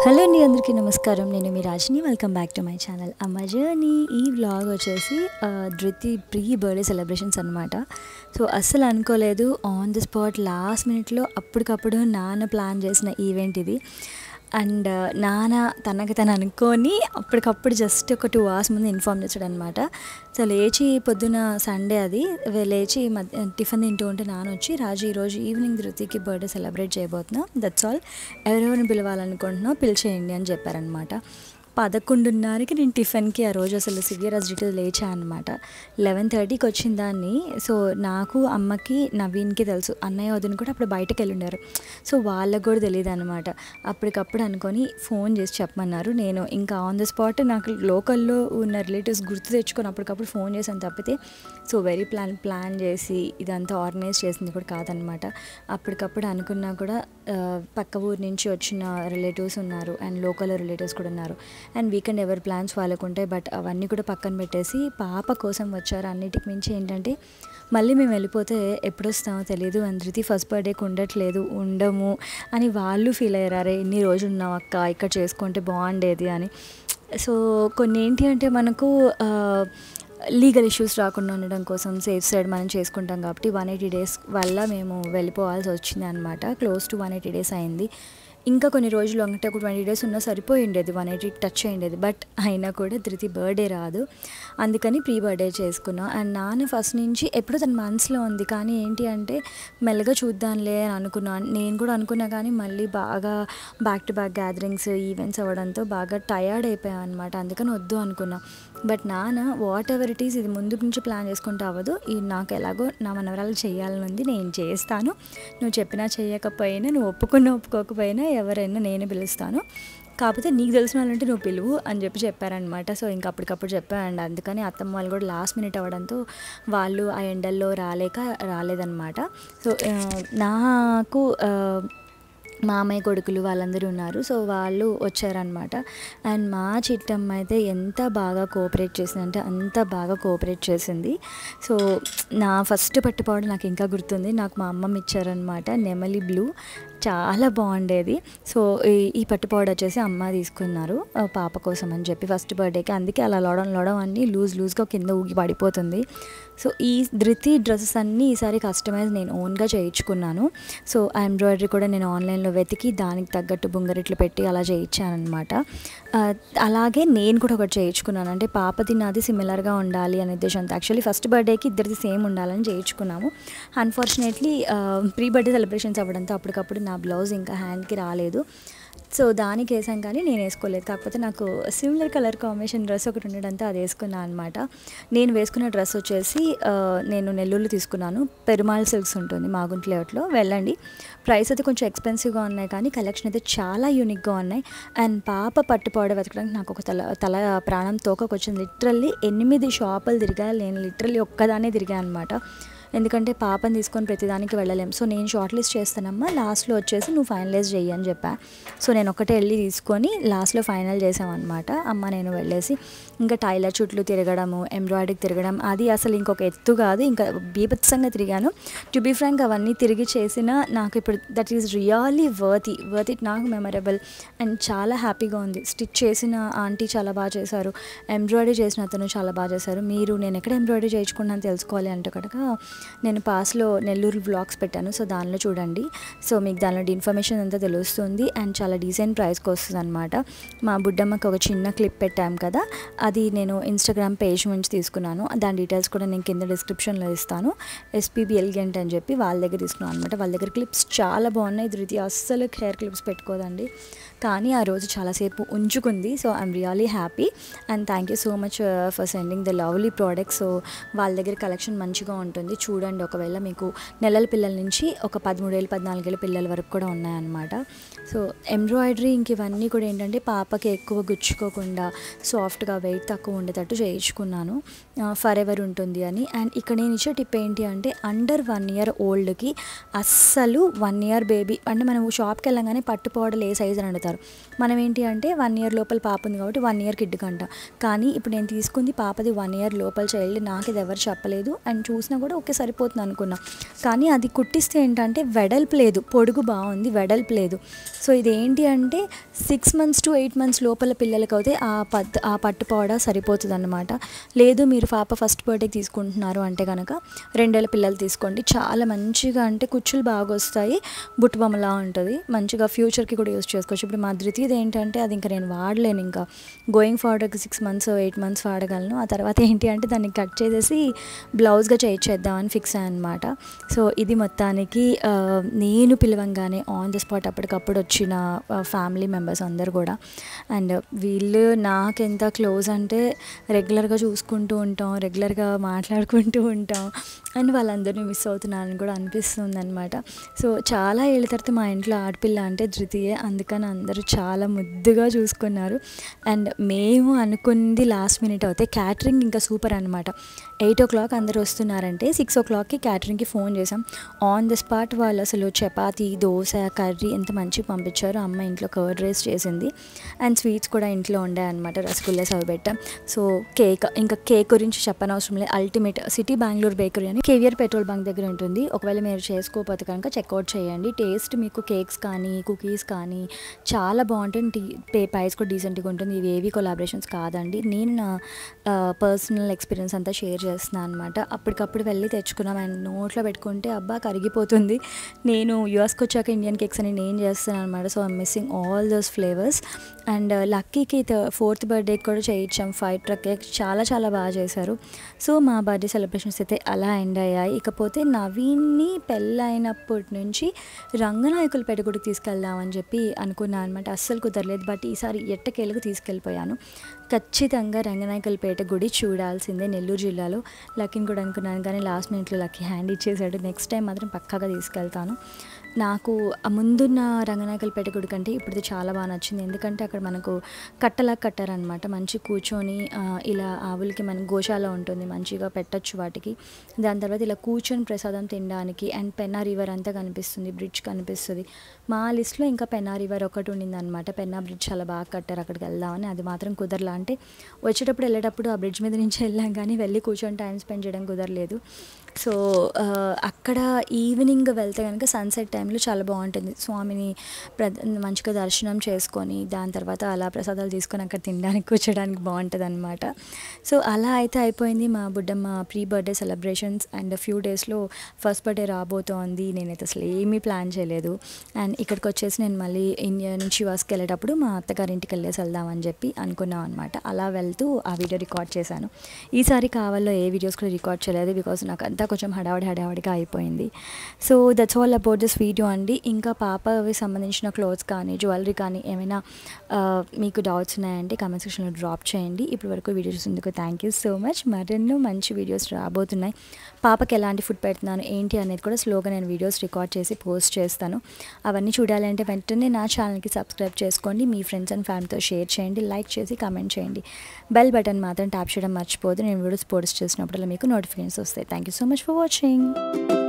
Hello అండి, అందరికీ నమస్కారం. నేను మీ రాజని. Welcome back to my channel Amma journey. ఈ వ్లాగ్ వచ్చేసి ధృతి ప్రీ బర్త్డే సెలబ్రేషన్స్ అనమాట. సో అస్సలు అనుకోలేదు, ఆన్ ది స్పాట్ లాస్ట్ మినిట్లో అప్పటికప్పుడు నాన్న ప్లాన్ చేసిన ఈవెంట్ ఇది. అండ్ నాన్న తనకు తను అనుకొని అప్పటికప్పుడు జస్ట్ ఒక 2 hours ముందు ఇన్ఫామ్ చేశాడు అనమాట. సో లేచి పొద్దున సండే అది లేచి టిఫిన్ తింటూ ఉంటే నాన్న వచ్చి, రాజు ఈరోజు ఈవినింగ్ ధృతికి బర్త్డే సెలబ్రేట్ చేయబోతున్నాం, దట్స్ ఆల్, ఎవరెవరిని పిలవాలనుకుంటున్నావు పిలిచేయండి అని చెప్పారనమాట. 11:30కి నేను టిఫిన్కి ఆ రోజు అసలు సివియర్ అసిడిటీ లేచా అనమాట. 11:30కి వచ్చిన దాన్ని. సో నాకు, అమ్మకి, నవీన్కి తెలుసు, అన్నయ్య వదిన కూడా అప్పుడు బయటకు వెళ్ళి ఉన్నారు. సో వాళ్ళకు కూడా తెలియదు అనమాట. అప్పటికప్పుడు అనుకొని ఫోన్ చేసి చెప్పమన్నారు. నేను ఇంకా ఆన్ ద స్పాట్ నాకు లోకల్లో ఉన్న రిలేటివ్స్ గుర్తు తెచ్చుకొని అప్పటికప్పుడు ఫోన్ చేశాను తప్పితే సో వెరీ ప్లాన్ చేసి ఇదంతా ఆర్గనైజ్ చేసింది కూడా కాదనమాట. అప్పటికప్పుడు అనుకున్నా కూడా పక్క ఊరు నుంచి వచ్చిన రిలేటివ్స్ ఉన్నారు అండ్ లోకల్ రిలేటివ్స్ కూడా ఉన్నారు. అండ్ వీకెండ్ ఎవరి ప్లాన్స్ వాళ్ళకు ఉంటాయి. బట్ అవన్నీ కూడా పక్కన పెట్టేసి పాప కోసం వచ్చారు. అన్నిటికి మించి ఏంటంటే మళ్ళీ మేము వెళ్ళిపోతే ఎప్పుడు వస్తామో తెలియదు, అండ్ ధృతి ఫస్ట్ బర్త్డేకి ఉండము అని వాళ్ళు ఫీల్ అయ్యారు. అరే ఇన్ని రోజులు ఉన్నాం అక్క, ఇక్కడ చేసుకుంటే బాగుండేది అని. సో కొన్ని ఏంటి అంటే మనకు లీగల్ ఇష్యూస్ రాకుండా ఉండడం కోసం సేఫ్ సైడ్ మనం చేసుకుంటాం కాబట్టి 180 days వల్ల మేము వెళ్ళిపోవాల్సి వచ్చింది అనమాట. క్లోజ్ టు 180 days అయింది. ఇంకా కొన్ని రోజులు అంటే ఒక 20 days ఉన్నా సరిపోయి ఉండేది, 180 టచ్ అయ్యిండేది. బట్ అయినా కూడా ధృతి బర్త్డే రాదు, అందుకని ప్రీ బర్త్డే చేసుకున్నాం. అండ్ నాన్న ఫస్ట్ నుంచి ఎప్పుడూ తన మనసులో ఉంది, కానీ ఏంటి అంటే మెల్లగా చూద్దాంలే అని అనుకున్నాను. నేను కూడా అనుకున్నా, కానీ మళ్ళీ బాగా back to back gatherings events అవ్వడంతో బాగా టయర్డ్ అయిపోయాను అనమాట. అందుకని వద్దు అనుకున్నా. బట్ నాన్న వాట్ ఎవర్ ఇట్ ఈస్, ఇది ముందు నుంచి ప్లాన్ చేసుకుంటే అవ్వదు, ఇది నాకు ఎలాగో నా మనవరాలు చేయాలని ఉంది, నేను చేస్తాను, నువ్వు చెప్పినా చేయకపోయినా, నువ్వు ఒప్పుకోకపోయినా ఎవరైనా నేనే పిలుస్తాను, కాకపోతే నీకు తెలిసిన వాళ్ళంటే నువ్వు పిలువు అని చెప్పారనమాట. సో ఇంకా అప్పటికప్పుడు చెప్పాను. అండ్ అందుకని అత్తమ్మ వాళ్ళు కూడా లాస్ట్ మినిట్ అవ్వడంతో వాళ్ళు ఆ ఎండల్లో రాలేదన్నమాట. సో నాకు మామయ్య కొడుకులు వాళ్ళందరూ ఉన్నారు. సో వాళ్ళు వచ్చారనమాట. అండ్ మా చిట్టమ్మ అయితే ఎంత బాగా కోఆపరేట్ చేసిందంటే అంత బాగా కోఆపరేట్ చేసింది. సో నా ఫస్ట్ పట్టుపాడు నాకు ఇంకా గుర్తుంది. నాకు మా అమ్మమ్మ ఇచ్చారనమాట, నెమలి బ్లూ, చాలా బాగుండేది. సో ఈ పట్టుపాడు వచ్చేసి అమ్మ తీసుకున్నారు పాప కోసం అని చెప్పి ఫస్ట్ బర్త్డేకి. అందుకే అలా లోడం అన్నీ లూజ్గా కింద ఊగి పడిపోతుంది. సో ఈ ధృతి డ్రెస్సెస్ అన్నీ ఈసారి కస్టమైజ్ నేను ఓన్గా చేయించుకున్నాను. సో ఆ ఎంబ్రాయిడరీ కూడా నేను ఆన్లైన్లో వెతికి దానికి తగ్గట్టు బుంగరిట్లు పెట్టి అలా చేయించానమాట. అలాగే నేను కూడా ఒకటి చేయించుకున్నాను, అంటే పాపది నాది సిమిలర్గా ఉండాలి అనే ఉద్దేశంతో. యాక్చువల్లీ ఫస్ట్ బర్త్డేకి ఇద్దరిది సేమ్ ఉండాలని చేయించుకున్నాము. అన్ఫార్చునేట్లీ ప్రీ బర్త్డే సెలబ్రేషన్స్ అవ్వడంతో అప్పటికప్పుడు నా బ్లౌజ్ ఇంకా హ్యాండ్కి రాలేదు. సో దానికి వేసాం, కానీ నేను వేసుకోలేదు. కాకపోతే నాకు సిమిలర్ కలర్ కాంబినేషన్ డ్రెస్ ఒకటి ఉండడంతో అది వేసుకున్నాను అనమాట. నేను వేసుకున్న డ్రెస్ వచ్చేసి నేను నెల్లూరులో తీసుకున్నాను. పెరుమాళ్ సిల్క్స్ ఉంటుంది మాగుంట లేఅవుట్లో, వెళ్ళండి. ప్రైస్ అయితే కొంచెం ఎక్స్పెన్సివ్గా ఉన్నాయి, కానీ కలెక్షన్ అయితే చాలా యూనిక్గా ఉన్నాయి. అండ్ పాప పట్టుపాడు వెతకడానికి నాకు ఒక తల ప్రాణం తోకకొచ్చింది. లిటరల్లీ 8 షాపులు తిరిగా, నేను లిటరల్లీ ఒక్కదానే తిరిగా అనమాట. ఎందుకంటే పాపని తీసుకొని ప్రతిదానికి వెళ్ళలేం. సో నేను షార్ట్ లిస్ట్ చేస్తానమ్మా, లాస్ట్లో వచ్చేసి నువ్వు ఫైనలైజ్ చెయ్యి అని చెప్పా. సో నేను ఒకటే వెళ్ళి తీసుకొని లాస్ట్లో ఫైనల్ చేసామన్నమాట. అమ్మ నేను వెళ్ళేసి ఇంకా టైలర్ చుట్లు తిరగడము, ఎంబ్రాయిడరీకి తిరగడం, అది అసలు ఇంకొక ఎత్తు కాదు, ఇంకా బీభత్సంగా తిరిగాను. టు బీ ఫ్రాంక్ అవన్నీ తిరిగి చేసిన నాకు ఇప్పుడు that is really worth it, నాకు మెమరబుల్ అండ్ చాలా హ్యాపీగా ఉంది. స్టిచ్ చేసిన ఆంటీ చాలా బాగా చేశారు, ఎంబ్రాయిడరీ చేసిన అతను చాలా బాగా చేశారు. నేను ఎక్కడ ఎంబ్రాయిడరీ చేయించుకున్నాను తెలుసుకోవాలి అంటే కనుక నేను పాస్లో నెల్లూరు వ్లాగ్స్ పెట్టాను, సో దానిలో చూడండి. సో మీకు దానిలో ఇన్ఫర్మేషన్ అంతా తెలుస్తుంది అండ్ చాలా డీసెంట్ ప్రైస్కి వస్తుంది అనమాట. మా బుడ్డమ్మకి ఒక చిన్న క్లిప్ పెట్టాము కదా, అది నేను ఇన్స్టాగ్రామ్ పేజ్ నుంచి తీసుకున్నాను. దాని డీటెయిల్స్ కూడా నేను కింద డిస్క్రిప్షన్లో ఇస్తాను. ఎస్పీబీ ఎలిగెంట్ అని చెప్పి వాళ్ళ దగ్గర తీసుకున్నాను అనమాట. వాళ్ళ దగ్గర క్లిప్స్ చాలా బాగున్నాయి. ధృతి అస్సలు హెయిర్ క్లిప్స్ పెట్టుకోదండి, కానీ ఆ రోజు చాలాసేపు ఉంచుకుంది. So I'm really happy and thank you so much for sending the lovely products. So వాళ్ళ దగ్గర కలెక్షన్ మంచిగా ఉంటుంది, చూడండి. ఒకవేళ మీకు నెలల పిల్లల నుంచి ఒక 13 ఏళ్ళు 14 ఏళ్ళ పిల్లల వరకు కూడా ఉన్నాయన్నమాట. సో ఎంబ్రాయిడరీ ఇంక ఇవన్నీ కూడా ఏంటంటే పాపకి ఎక్కువ గుచ్చుకోకుండా సాఫ్ట్గా వెయిట్ తక్కువ ఉండేటట్టు చేయించుకున్నాను, ఫర్ ఎవర్ ఉంటుంది అని. అండ్ ఇక్కడ నేను ఇచ్చే టిప్ ఏంటి అంటే అండర్ 1 year ఓల్డ్కి అస్సలు 1 year బేబీ అంటే మనం షాప్కి వెళ్ళగానే పట్టుపోవడలు ఏ సైజు అని అడుగుతారు. మనం ఏంటి అంటే 1 year లోపల పాప ఉంది కాబట్టి 1 year కిడ్కి అంట, కానీ ఇప్పుడు నేను తీసుకుంది పాపది 1 year లోపల చైల్డ్. నాకు ఇది ఎవరు చెప్పలేదు అండ్ చూసినా కూడా ఓకే సరిపోతుంది అనుకున్నా. కానీ అది కుట్టిస్తే ఏంటంటే వెడల్పు లేదు, పొడుగు బాగుంది, వెడల్పు లేదు. సో ఇదేంటి అంటే 6 months to 8 months లోపల పిల్లలకి అయితే ఆ పట్టు పౌడర్ సరిపోతుంది అనమాట. లేదు మీరు పాప ఫస్ట్ బర్త్డేకి తీసుకుంటున్నారు అంటే కనుక 2 ఏళ్ళ పిల్లలు తీసుకోండి. చాలా మంచిగా అంటే కుచ్చులు బాగా వస్తాయి, బుట్టు బొమ్మలా ఉంటుంది, మంచిగా ఫ్యూచర్కి కూడా యూస్ చేసుకోవచ్చు. ఇప్పుడు మా ధృతిది ఏంటంటే అది ఇంకా నేను వాడలేను, ఇంకా గోయింగ్ ఫార్వర్డ్కి 6 months 8 months వాడగలను. ఆ తర్వాత ఏంటి అంటే దాన్ని కట్ చేసేసి బ్లౌజ్గా చేయించేద్దామని ఫిక్స్ అయ్యాను అనమాట. సో ఇది మొత్తానికి నేను పిలవంగానే ఆన్ ద స్పాట్ అప్పటికప్పుడు వచ్చిన ఫ్యామిలీ మెంబర్స్ అందరు కూడా. అండ్ వీళ్ళు నాకెంత క్లోజ్ అంటే రెగ్యులర్గా చూసుకుంటూ ఉంటాం, రెగ్యులర్గా మాట్లాడుకుంటూ ఉంటాం, అండ్ వాళ్ళందరినీ మిస్ అవుతున్నానని కూడా అనిపిస్తుంది అనమాట. సో చాలా ఏళ్ళ తర్వాత మా ఇంట్లో ఆడపిల్ల అంటే ధృతియే, అందుకని అందరూ చాలా ముద్దుగా చూసుకున్నారు. అండ్ మేము అనుకుంది లాస్ట్ మినిట్ అవుతే క్యాటరింగ్ ఇంకా సూపర్ అనమాట. 8 o'clock అందరూ వస్తున్నారంటే 6 o'clockకి క్యాటరింగ్కి ఫోన్ చేసాం. ఆన్ ద స్పాట్ వాళ్ళు అసలు చపాతీ, దోశ, కర్రీ ఎంత మంచిగా పంపించారు. అమ్మ ఇంట్లో కర్డ్ రైస్ చేసింది అండ్ స్వీట్స్ కూడా ఇంట్లో ఉండే అనమాట, రసగుల్లా సర్వ్ పెట్టాం. సో ఇంకా కేక్ గురించి చెప్పనవసరం లేదు, అల్టిమేట్. సిటీ బెంగళూరు బేకరీ అని కేవీఆర్ పెట్రోల్ బంక్ దగ్గర ఉంటుంది. ఒకవేళ మీరు చేసుకోకపోతే కనుక చెక్అవుట్ చేయండి. టేస్ట్ మీకు కేక్స్ కానీ కుకీస్ కానీ చాలా బాగుంటుంది. ప్రైస్ కూడా డీసెంట్గా ఉంటుంది. ఇవి ఏవి కొలాబరేషన్స్ కాదండి, నేను నా పర్సనల్ ఎక్స్పీరియన్స్ అంతా షేర్ చేస్తున్నాను అనమాట. అప్పటికప్పుడు వెళ్ళి తెచ్చుకున్నాం అండ్ నోట్లో పెట్టుకుంటే అబ్బా కరిగిపోతుంది. నేను యూఎస్కి వచ్చాక ఇండియన్ కేక్స్ అని నేను చేస్తాను అనమాట. So I'm missing all those flavours. And లక్కీకి 4th బర్త్డేకి కూడా చేయించాం 5 truck కేక్, చాలా చాలా బాగా చేశారు. సో మా బర్త్డే సెలబ్రేషన్స్ అయితే అలా ఎండ్ అయ్యాయి. ఇకపోతే నవీన్ని పెళ్ళైనప్పటి నుంచి రంగనాయకులపేట గుడికి తీసుకెళ్దామని చెప్పి అనుకున్నాను అనమాట. అస్సలు కుదరలేదు, బట్ ఈసారి ఎట్టకేలకు తీసుకెళ్ళిపోయాను. ఖచ్చితంగా రంగనాయకులపేట గుడి చూడాల్సిందే నెల్లూరు జిల్లాలో. లక్కీని కూడా అనుకున్నాను కానీ లాస్ట్ మినిట్లో లక్కీ హ్యాండ్ ఇచ్చేసాడు. నెక్స్ట్ టైం మాత్రం పక్కాగా తీసుకెళ్తాను. నాకు ముందున్న రంగనాయకులపేట గుడి కంటే ఇప్పుడు చాలా బాగా నచ్చింది. ఎందుకంటే అక్కడ మనకు కట్టలా కట్టారనమాట, మంచి కూర్చొని ఇలా ఆవులకి మన గోశాల ఉంటుంది, మంచిగా పెట్టచ్చు వాటికి. దాని తర్వాత ఇలా కూర్చొని ప్రసాదం తినడానికి. అండ్ పెన్నా రివర్ అంతా కనిపిస్తుంది, బ్రిడ్జ్ కనిపిస్తుంది. మా లిస్ట్లో ఇంకా పెన్నా రివర్ ఒకటి ఉండింది అనమాట. పెన్నా బ్రిడ్జ్ చాలా బాగా కట్టారు, అక్కడికి వెళ్దామని. అది మాత్రం కుదరలా. అంటే వచ్చేటప్పుడు వెళ్ళేటప్పుడు ఆ బ్రిడ్జ్ మీద నుంచి వెళ్ళాం కానీ వెళ్ళి కూర్చొని టైం స్పెండ్ చేయడం కుదరలేదు. సో అక్కడ ఈవినింగ్ వెళ్తే కనుక సన్సెట్ టైంలో చాలా బాగుంటుంది. స్వామిని మంచిగా దర్శనం చేసుకొని దాని తర్వాత అలా ప్రసాదాలు తీసుకొని అక్కడ తినడానికి కూర్చోడానికి బాగుంటుంది అనమాట. సో అలా అయితే అయిపోయింది మా Buddamma pre birthday celebrations. And few డేస్లో ఫస్ట్ బర్త్డే రాబోతోంది. నేనైతే అసలు ఏమీ ప్లాన్ చేయలేదు. అండ్ ఇక్కడికి వచ్చేసి నేను మళ్ళీ ఇండియా నుంచి యూఎస్కి వెళ్ళేటప్పుడు మా అత్తగారింటికి వెళ్ళేసి వెళ్దామని చెప్పి అనుకున్నాం అనమాట. అలా వెళ్తూ ఆ వీడియో రికార్డ్ చేశాను. ఈసారి కావాలో ఏ వీడియోస్ కూడా రికార్డ్ చేయలేదు, బికాజ్ నాకు అంతా కొంచెం హడావడిగా అయిపోయింది. So that's all about this video అండి. ఇంకా పాపవి సంబంధించిన క్లోత్స్ కానీ జ్యువెలరీ కానీ ఏమైనా మీకు డౌట్స్ ఉన్నాయంటే కామెంట్ సెక్షన్లో డ్రాప్ చేయండి. ఇప్పటి వరకు వీడియో చూసేందుకు థ్యాంక్ యూ సో మచ్. మరెన్నో మంచి వీడియోస్ రాబోతున్నాయి. పాపకి ఎలాంటి ఫుడ్ పెడుతున్నాను ఏంటి అనేది కూడా స్లోగా నేను వీడియోస్ రికార్డ్ చేసి పోస్ట్ చేస్తాను. అవన్నీ చూడాలంటే వెంటనే నా ఛానల్కి సబ్స్క్రైబ్ చేసుకోండి, మీ ఫ్రెండ్స్ అండ్ ఫ్యామిలీతో షేర్ చేయండి, లైక్ చేసి కామెంట్ చేయండి. బెల్ బటన్ మాత్రం ట్యాప్ చేయడం మర్చిపోదు. నేను వీడియోస్ పోస్ట్ చేసినప్పుడు మీకు నోటిఫికేషన్స్ వస్తాయి. Thank you so much for watching.